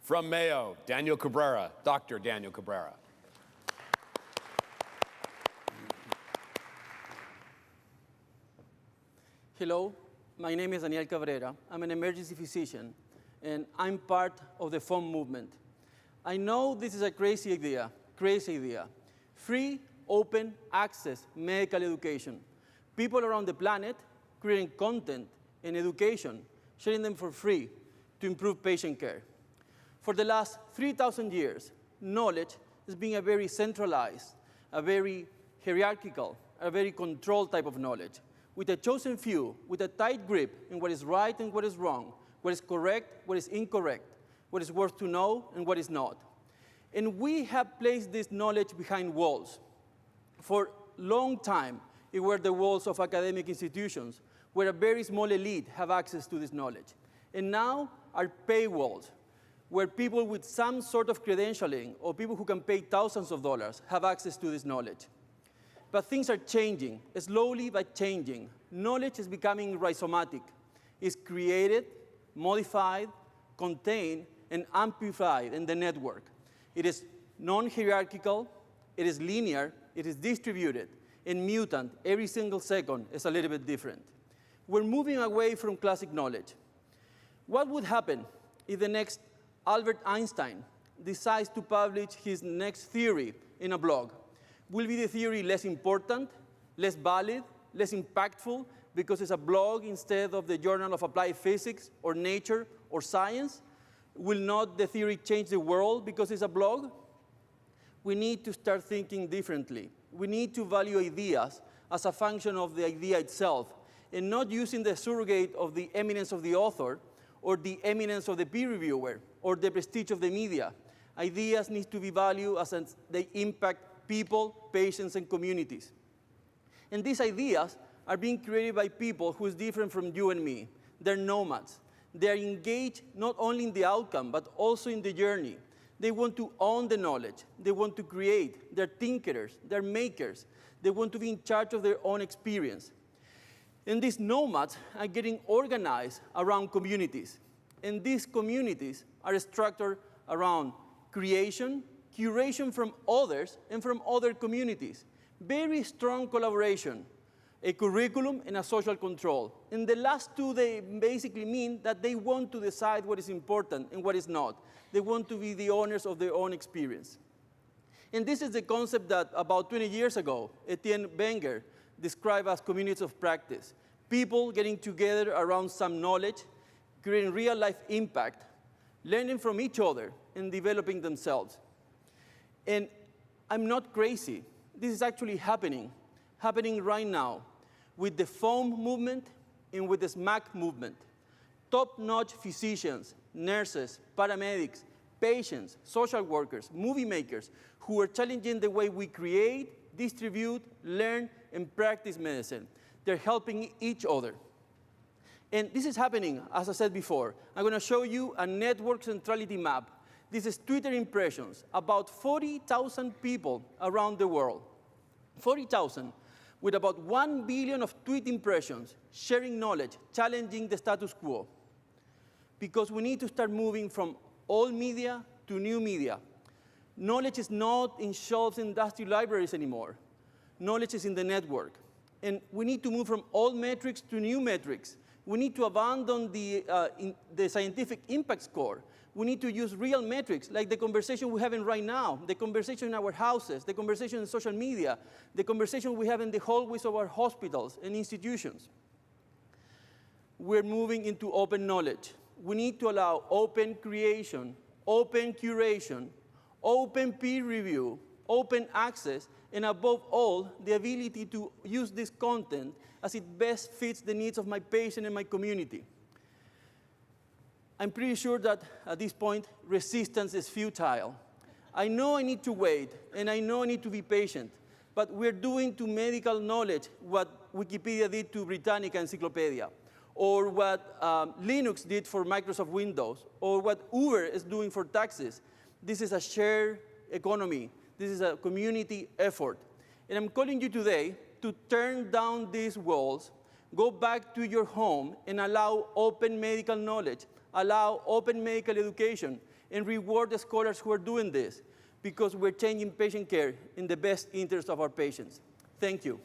From Mayo, Daniel Cabrera, Dr. Daniel Cabrera. Hello, my name is Daniel Cabrera. I'm an emergency physician, and I'm part of the FOAM movement. I know this is a crazy idea. Free, open, access medical education. People around the planet creating content and education, sharing them for free to improve patient care. For the last 3,000 years, knowledge has been a very centralized, a very hierarchical, a very controlled type of knowledge, with a chosen few, with a tight grip in what is right and what is wrong, what is correct, what is incorrect, what is worth to know and what is not. And we have placed this knowledge behind walls. For a long time, it were the walls of academic institutions, where a very small elite have access to this knowledge. And now are paywalls, where people with some sort of credentialing or people who can pay thousands of dollars have access to this knowledge. But things are changing, slowly but changing. Knowledge is becoming rhizomatic. It's created, modified, contained, and amplified in the network. It is non-hierarchical, it is linear, it is distributed, and mutant. Every single second is a little bit different. We're moving away from classic knowledge. What would happen if the next Albert Einstein decides to publish his next theory in a blog? Will be the theory less important, less valid, less impactful because it's a blog instead of the Journal of Applied Physics or Nature or Science? Will not the theory change the world because it's a blog? We need to start thinking differently. We need to value ideas as a function of the idea itself and not using the surrogate of the eminence of the author or the eminence of the peer reviewer, or the prestige of the media. Ideas need to be valued as they impact people, patients, and communities. And these ideas are being created by people who is different from you and me. They're nomads. They're engaged not only in the outcome, but also in the journey. They want to own the knowledge. They want to create. They're thinkers. They're makers. They want to be in charge of their own experience. And these nomads are getting organized around communities. And these communities are structured around creation, curation from others, and from other communities. Very strong collaboration, a curriculum and a social control. And the last two, they basically mean that they want to decide what is important and what is not. They want to be the owners of their own experience. And this is the concept that about 20 years ago, Etienne Wenger described as communities of practice. People getting together around some knowledge, creating real-life impact, learning from each other, and developing themselves. And I'm not crazy. This is actually happening right now with the FOAM movement and with the SMAC movement. Top-notch physicians, nurses, paramedics, patients, social workers, movie makers who are challenging the way we create, distribute, learn, and practice medicine. They're helping each other. And this is happening, as I said before. I'm going to show you a network centrality map. This is Twitter impressions, about 40,000 people around the world. 40,000, with about 1 billion of tweet impressions, sharing knowledge, challenging the status quo. Because we need to start moving from old media to new media. Knowledge is not in shelves in industrial libraries anymore. Knowledge is in the network. And we need to move from old metrics to new metrics. We need to abandon the scientific impact score. We need to use real metrics, like the conversation we're having right now, the conversation in our houses, the conversation in social media, the conversation we have in the hallways of our hospitals and institutions. We're moving into open knowledge. We need to allow open creation, open curation, open peer review, open access, and above all, the ability to use this content as it best fits the needs of my patient and my community. I'm pretty sure that at this point, resistance is futile. I know I need to wait, and I know I need to be patient, but we're doing to medical knowledge what Wikipedia did to Britannica Encyclopedia, or what Linux did for Microsoft Windows, or what Uber is doing for taxis. This is a shared economy. This is a community effort. And I'm calling you today to turn down these walls, go back to your home, and allow open medical knowledge, allow open medical education, and reward the scholars who are doing this, because we're changing patient care in the best interest of our patients. Thank you.